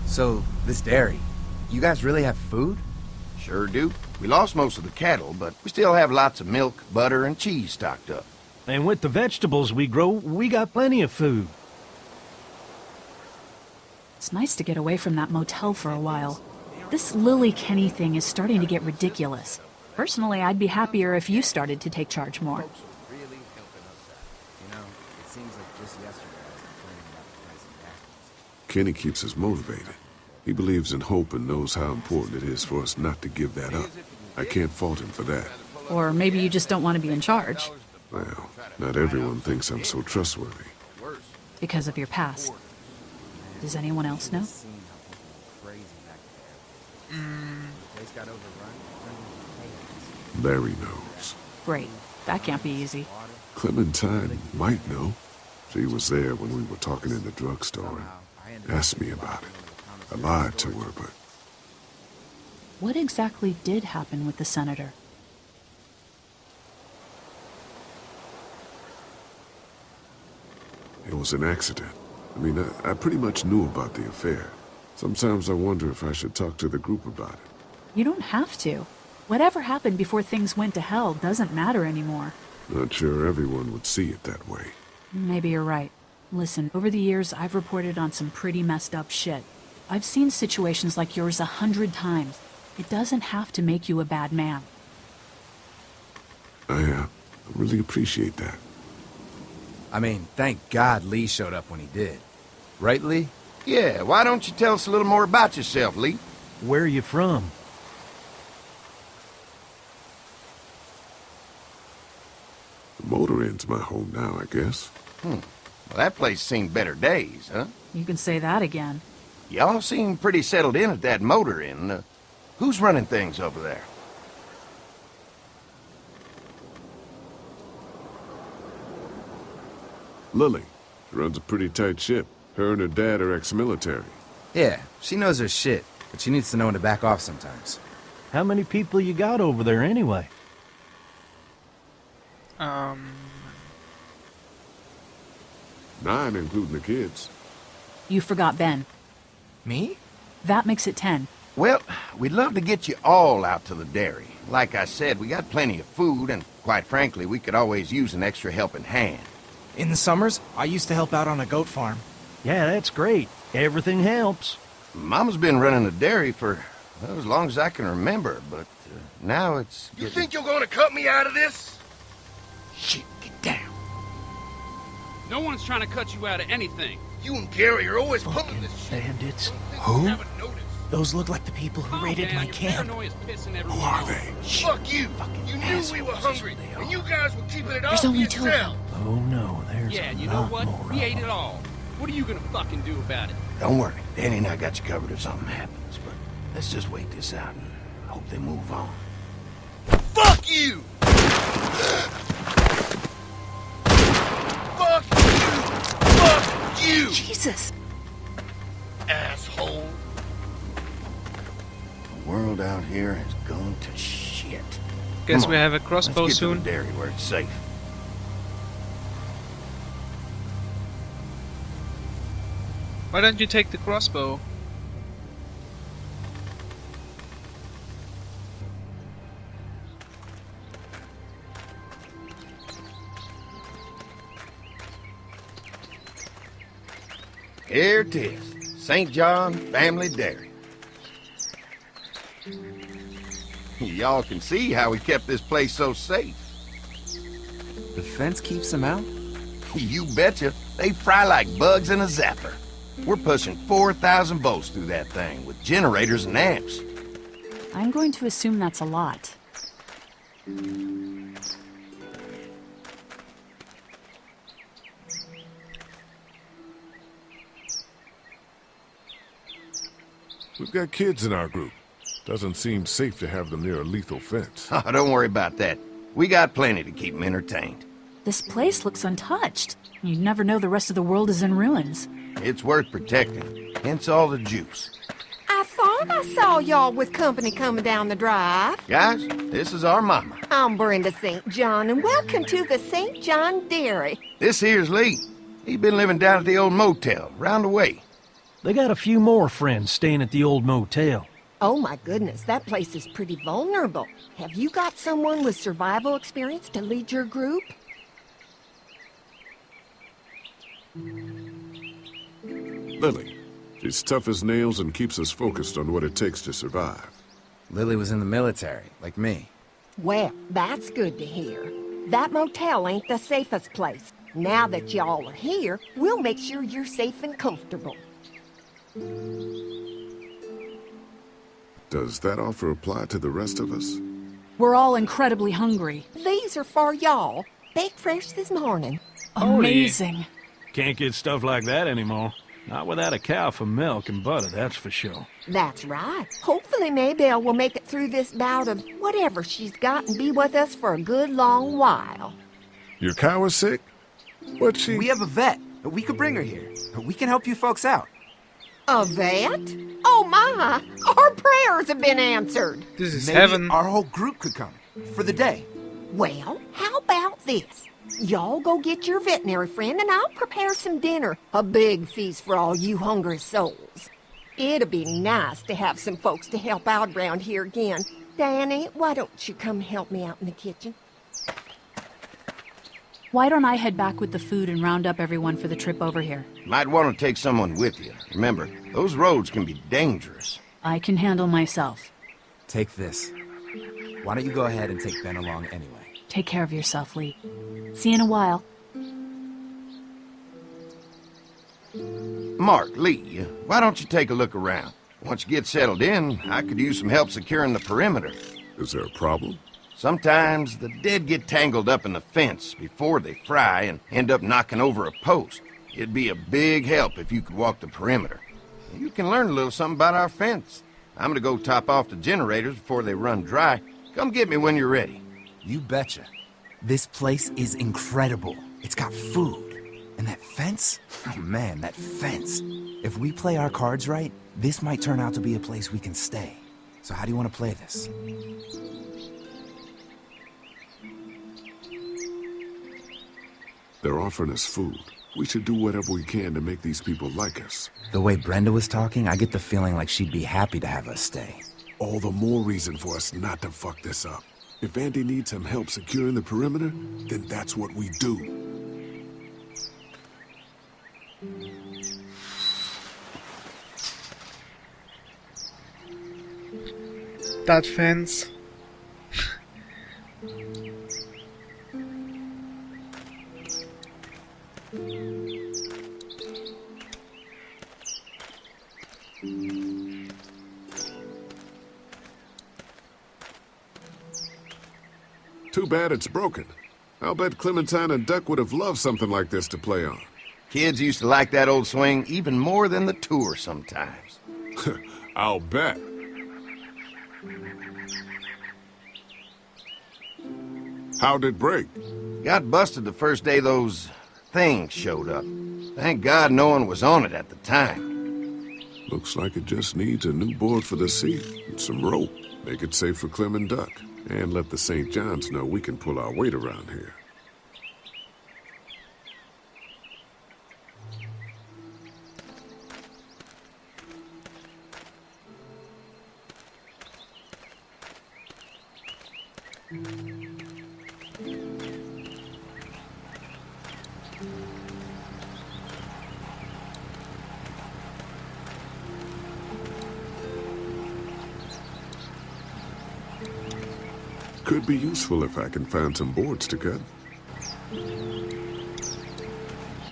So, this dairy, you guys really have food? Sure do. We lost most of the cattle, but we still have lots of milk, butter, and cheese stocked up. And with the vegetables we grow, we got plenty of food. It's nice to get away from that motel for a while. This Lily Kenny thing is starting to get ridiculous. Personally, I'd be happier if you started to take charge more. Kenny keeps us motivated. He believes in hope and knows how important it is for us not to give that up. I can't fault him for that. Or maybe you just don't want to be in charge. Well, not everyone thinks I'm so trustworthy. Because of your past. Does anyone else know? Larry knows. Great. That can't be easy. Clementine might know. She was there when we were talking in the drugstore and asked me about it. I lied to her, but... What exactly did happen with the senator? It was an accident. I mean, I pretty much knew about the affair. Sometimes I wonder if I should talk to the group about it. You don't have to. Whatever happened before things went to hell doesn't matter anymore. Not sure everyone would see it that way. Maybe you're right. Listen, over the years, I've reported on some pretty messed up shit. I've seen situations like yours 100 times. It doesn't have to make you a bad man. I really appreciate that. I mean, thank God Lee showed up when he did. Right, Lee? Yeah, why don't you tell us a little more about yourself, Lee? Where are you from? The motor inn's my home now, I guess. Well, that place seen better days, huh? You can say that again. Y'all seem pretty settled in at that motor inn. Who's running things over there? Lily. She runs a pretty tight ship. Her and her dad are ex-military. Yeah, she knows her shit, but she needs to know when to back off sometimes. How many people you got over there anyway? 9, including the kids. You forgot Ben. Me? That makes it 10. Well, we'd love to get you all out to the dairy. Like I said, we got plenty of food, and quite frankly, we could always use an extra helping hand. In the summers, I used to help out on a goat farm. Yeah, that's great. Everything helps. Mama's been running the dairy for well, as long as I can remember, but now it's getting... You think you're gonna cut me out of this? Shit, get down. No one's trying to cut you out of anything. You and Gary are always pulling Fucking this shit. bandits. Who? Haven't noticed. Those look like the people who raided my camp. Who are they? Fuck you! You knew we were hungry, and you guys were keeping it all There's for only 2 of yourself. them. Oh no, there's Yeah, a you know lot what? more We of ate them. it all. What are you gonna fucking do about it? Don't worry, Danny and I got you covered if something happens, but let's just wait this out and hope they move on. Fuck you! Fuck you! Fuck you! Jesus! Asshole! The world out here has gone to shit. Guess Come we on, have a crossbow let's get soon. to the dairy where it's safe. Why don't you take the crossbow? Here it is, St. John Family Dairy. Y'all can see how we kept this place so safe. The fence keeps them out? You betcha. They fry like bugs in a zapper. We're pushing 4,000 volts through that thing with generators and amps. I'm going to assume that's a lot. We've got kids in our group. Doesn't seem safe to have them near a lethal fence. Oh, don't worry about that. We got plenty to keep them entertained. This place looks untouched. You'd never know the rest of the world is in ruins. It's worth protecting, hence all the juice. I thought I saw y'all with company coming down the drive. Guys, this is our mama. I'm Brenda St. John, and welcome to the St. John Dairy. This here's Lee. He's been living down at the old motel, round the way. They got a few more friends staying at the old motel. Oh my goodness, that place is pretty vulnerable. Have you got someone with survival experience to lead your group? Lily. She's tough as nails and keeps us focused on what it takes to survive. Lily was in the military, like me. Well, that's good to hear. That motel ain't the safest place. Now that y'all are here, we'll make sure you're safe and comfortable. Does that offer apply to the rest of us? We're all incredibly hungry. These are for y'all. Baked fresh this morning. Amazing. Can't get stuff like that anymore. Not without a cow for milk and butter, that's for sure. That's right. Hopefully Maybelle will make it through this bout of whatever she's got and be with us for a good long while. Your cow is sick? What's she... We have a vet. We could bring her here. We can help you folks out. A vet? Oh my! Our prayers have been answered. This is Maybe heaven. our whole group could come. For the day. Well, how about this? Y'all go get your veterinary friend and I'll prepare some dinner. A big feast for all you hungry souls. It'd be nice to have some folks to help out around here again. Danny, why don't you come help me out in the kitchen? Why don't I head back with the food and round up everyone for the trip over here? Might want to take someone with you. Remember, those roads can be dangerous. I can handle myself. Take this. Why don't you go ahead and take Ben along anyway? Take care of yourself, Lee. See you in a while. Mark, Lee, why don't you take a look around? Once you get settled in, I could use some help securing the perimeter. Is there a problem? Sometimes the dead get tangled up in the fence before they fry and end up knocking over a post. It'd be a big help if you could walk the perimeter. You can learn a little something about our fence. I'm gonna go top off the generators before they run dry. Come get me when you're ready. You betcha. This place is incredible. It's got food. And that fence? Oh man, that fence. If we play our cards right, this might turn out to be a place we can stay. So how do you want to play this? They're offering us food. We should do whatever we can to make these people like us. The way Brenda was talking, I get the feeling like she'd be happy to have us stay. All the more reason for us not to fuck this up. If Andy needs some help securing the perimeter, then that's what we do. That fence. Too bad it's broken. I'll bet Clementine and Duck would have loved something like this to play on. Kids used to like that old swing even more than the tour sometimes. I'll bet. How'd it break? Got busted the first day those things showed up. Thank God no one was on it at the time. Looks like it just needs a new board for the seat and some rope. Make it safe for Clem and Duck. And let the St. John's know we can pull our weight around here. Could be useful if I can find some boards to cut.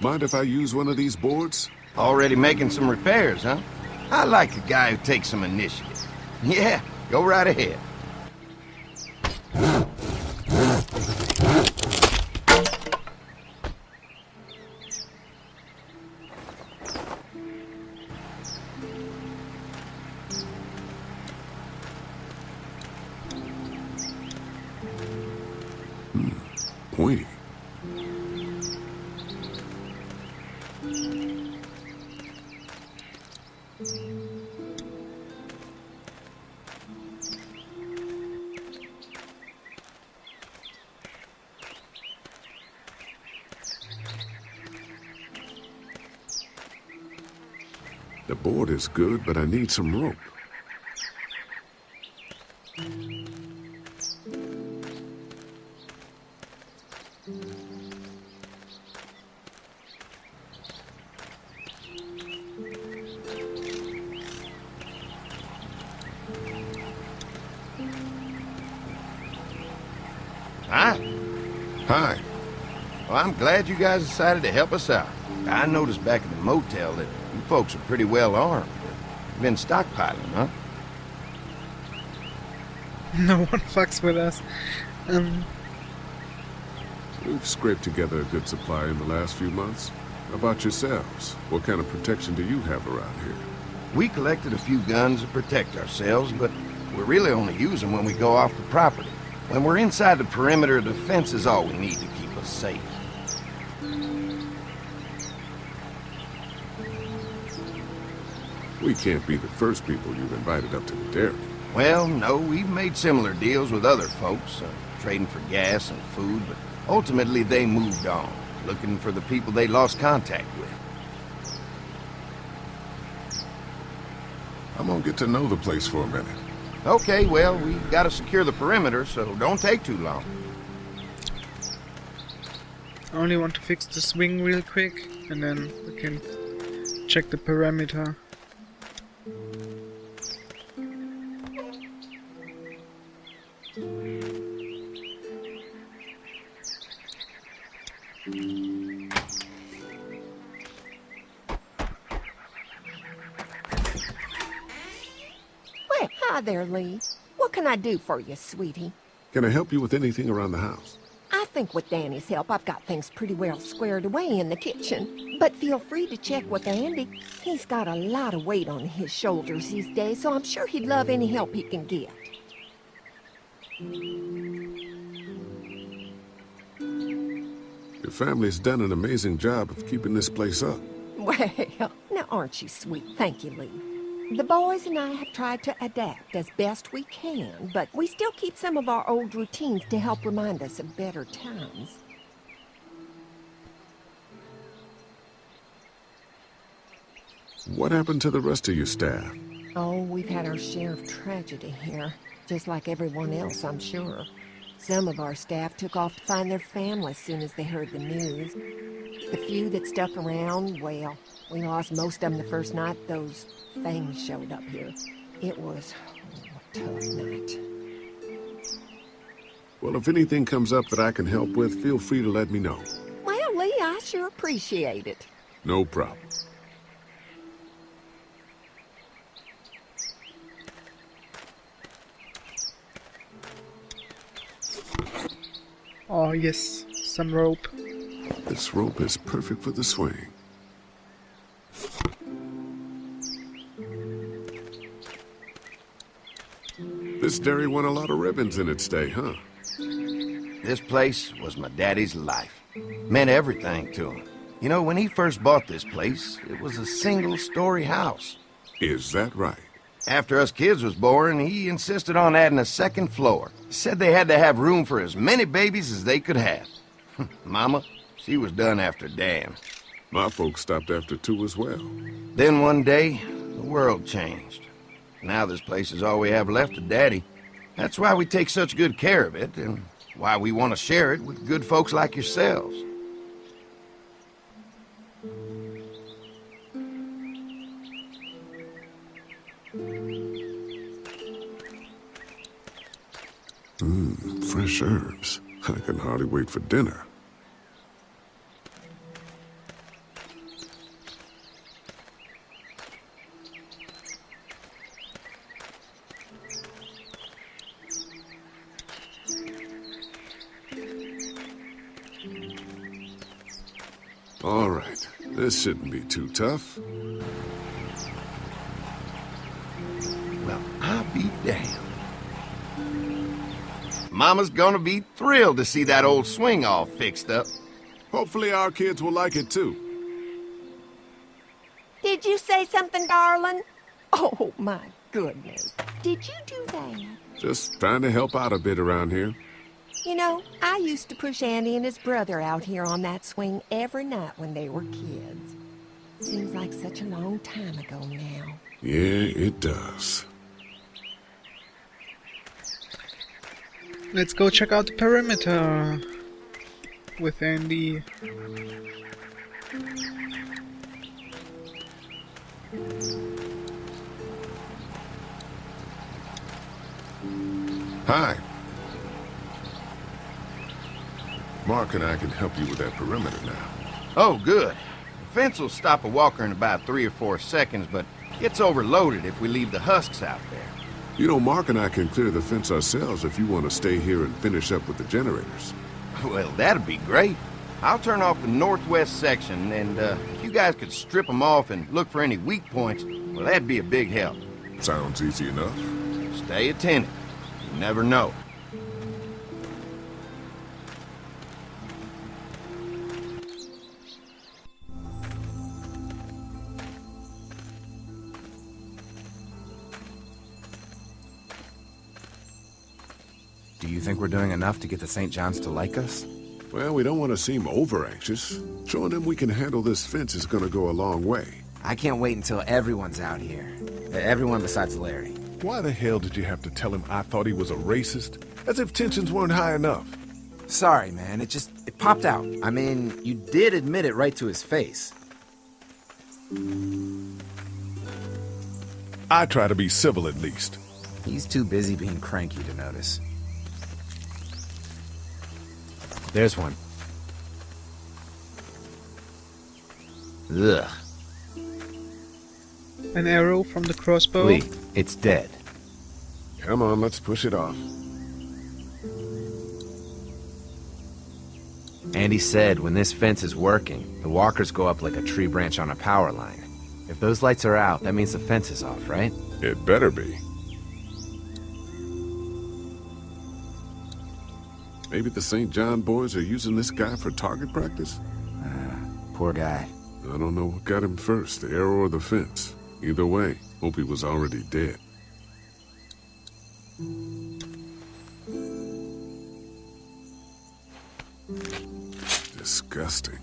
Mind if I use one of these boards? Already making some repairs, huh? I like a guy who takes some initiative. Yeah, go right ahead. Pointy. The board is good, but I need some rope. Hi. Hi. Well, I'm glad you guys decided to help us out. I noticed back at the motel that you folks are pretty well armed. You've been stockpiling, huh? No one fucks with us. We've scraped together a good supply in the last few months. How about yourselves? What kind of protection do you have around here? We collected a few guns to protect ourselves, but we really only use them when we go off the property. When we're inside the perimeter, the fence is all we need to keep us safe. We can't be the first people you've invited up to the dairy. Well, no, we've made similar deals with other folks, trading for gas and food, but ultimately they moved on, looking for the people they lost contact with. I'm gonna get to know the place for a minute. Okay, well, we gotta secure the perimeter, so don't take too long. I only want to fix the swing real quick, and then we can check the perimeter. Well, hi there, Lee. What can I do for you, sweetie? Can I help you with anything around the house? I think with Danny's help, I've got things pretty well squared away in the kitchen. But feel free to check with Andy. He's got a lot of weight on his shoulders these days, so I'm sure he'd love any help he can get. Your family's done an amazing job of keeping this place up. Well, now aren't you sweet? Thank you, Lee. The boys and I have tried to adapt as best we can, but we still keep some of our old routines to help remind us of better times. What happened to the rest of your staff? Oh, we've had our share of tragedy here, just like everyone else, I'm sure. Some of our staff took off to find their families as soon as they heard the news. The few that stuck around, well, we lost most of them the first night those things showed up here. It was a tough night. Well, if anything comes up that I can help with, feel free to let me know. Well, Lee, I sure appreciate it. No problem. Oh yes, some rope. This rope is perfect for the swing. This dairy won a lot of ribbons in its day, huh? This place was my daddy's life. Meant everything to him. You know, when he first bought this place, it was a single-story house. Is that right? After us kids was born, he insisted on adding a second floor. Said they had to have room for as many babies as they could have. Mama, she was done after Dan. My folks stopped after 2 as well. Then one day, the world changed. Now this place is all we have left of Daddy. That's why we take such good care of it, and why we want to share it with good folks like yourselves. Fresh herbs. I can hardly wait for dinner. All right, this shouldn't be too tough. Well, I'll be damned. Mama's gonna be thrilled to see that old swing all fixed up. Hopefully our kids will like it too. Did you say something, darling? Oh, my goodness. Did you do that? Just trying to help out a bit around here. You know, I used to push Andy and his brother out here on that swing every night when they were kids. Seems like such a long time ago now. Yeah, it does. Let's go check out the perimeter with Andy. Hi. Mark and I can help you with that perimeter now. Oh, good. The fence will stop a walker in about 3 or 4 seconds, but it's overloaded if we leave the husks out there. You know, Mark and I can clear the fence ourselves if you want to stay here and finish up with the generators. Well, that'd be great. I'll turn off the northwest section, and if you guys could strip them off and look for any weak points, well, that'd be a big help. Sounds easy enough. Stay attentive. You never know. Do you think we're doing enough to get the St. John's to like us? Well, we don't want to seem over-anxious. Showing them we can handle this fence is going to go a long way. I can't wait until everyone's out here. Everyone besides Larry. Why the hell did you have to tell him I thought he was a racist? As if tensions weren't high enough. Sorry, man. It popped out. I mean, you did admit it right to his face. I try to be civil at least. He's too busy being cranky to notice. There's one. Ugh. An arrow from the crossbow. Lee, it's dead. Come on, let's push it off. Andy said when this fence is working, the walkers go up like a tree branch on a power line. If those lights are out, that means the fence is off, right? It better be. Maybe the St. John boys are using this guy for target practice? Poor guy. I don't know what got him first, the arrow or the fence. Either way, hope he was already dead. Disgusting.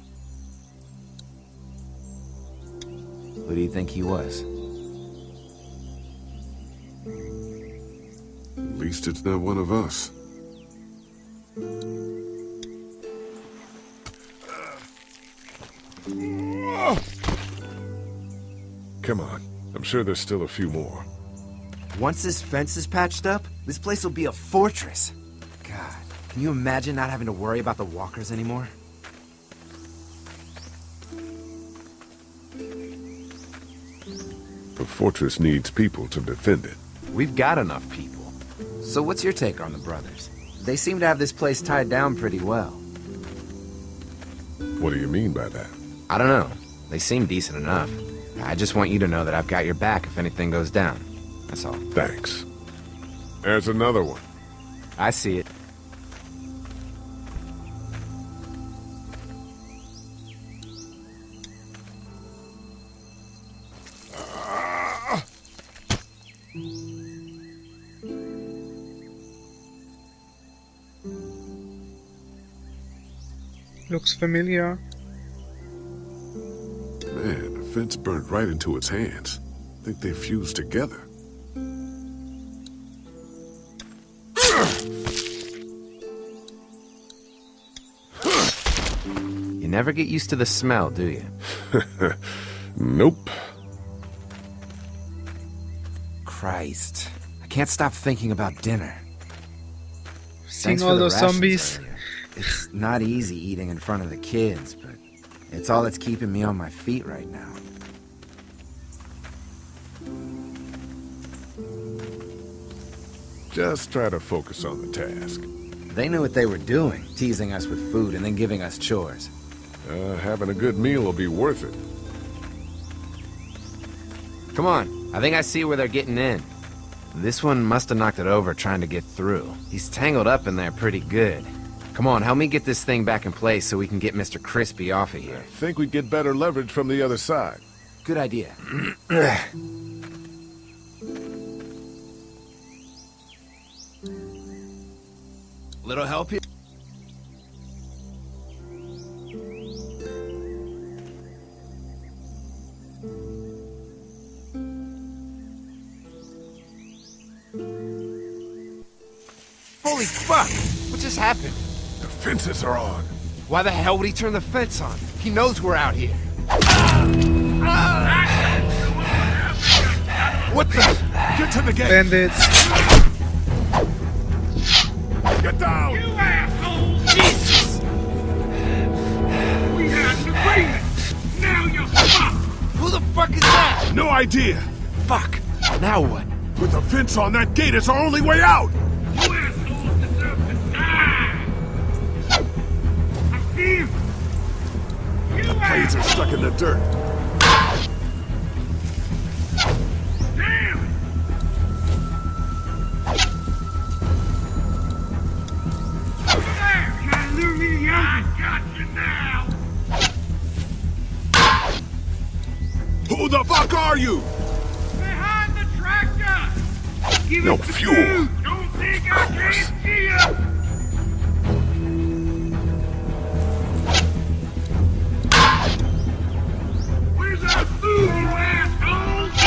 Who do you think he was? At least it's not one of us. Come on. I'm sure there's still a few more. Once this fence is patched up, this place will be a fortress. God, can you imagine not having to worry about the walkers anymore? The fortress needs people to defend it. We've got enough people. So what's your take on the brothers? They seem to have this place tied down pretty well. What do you mean by that? I don't know. They seem decent enough. I just want you to know that I've got your back if anything goes down. That's all. Thanks. There's another one. I see it. Looks familiar. Man, the fence burnt right into its hands. Think they fused together. You never get used to the smell, do you? Nope. Christ. I can't stop thinking about dinner. Seeing all those zombies. It's not easy eating in front of the kids, but it's all that's keeping me on my feet right now. Just try to focus on the task. They knew what they were doing, teasing us with food and then giving us chores. Having a good meal will be worth it. Come on, I think I see where they're getting in. This one must have knocked it over trying to get through. He's tangled up in there pretty good. Come on, help me get this thing back in place so we can get Mr. Crispy off of here. I think we'd get better leverage from the other side. Good idea. Little help here? Holy fuck! What just happened? The fences are on. Why the hell would he turn the fence on? He knows we're out here. What the? Get to the gate! Bandits. Get down! You assholes! Jesus! We had an agreement! Now you're fucked! Who the fuck is that? No idea. Fuck! Now what? With the fence on that gate, it's our only way out! You assholes deserve to die! I see you! The blades are stuck in the dirt. Damn! Over there! Trying to lure me to you? I got you now! Who the fuck are you? Behind the tractor! Give No us the fuel. food. Don't think I can't see you! Where's our food, you assholes?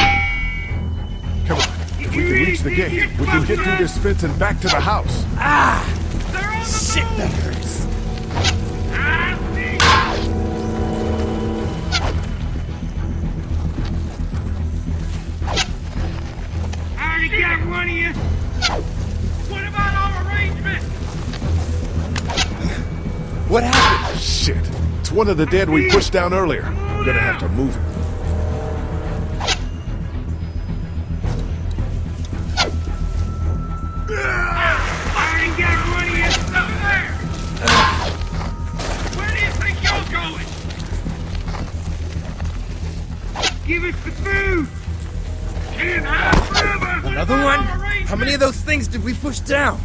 Come on. If we can reach the gate, we can get through this fence and back to the house. They're on the Shit, move. that hurts. I see. I already got one of you. What about our arrangement? What happened? Shit. It's one of the dead we pushed down earlier. We're gonna have to move it. I already got one of you. Over there. Where do you think you're going? Give us the food. Can't hide forever. What Another about one? our How arrangement? many of those things did we push down?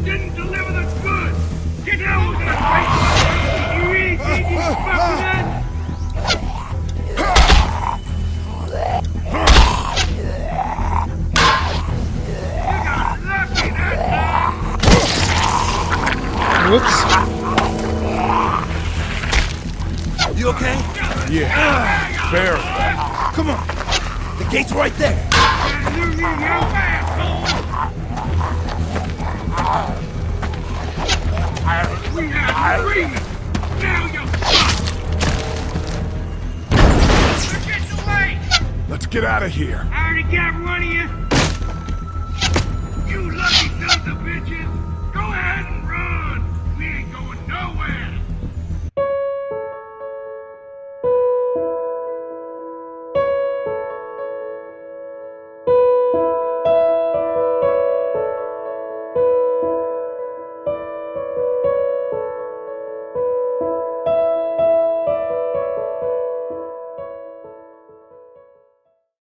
Didn't deliver the goods. Get down with that fight. You really think you can fuck with us? You got lucky that time. Whoops. You okay? Yeah. Barely. Come on. The gate's right there. Gotta lure me, you asshole. We have an agreement. Now you're fucked. They're getting away. Let's get out of here. I already got one of you. You lucky sons of bitches.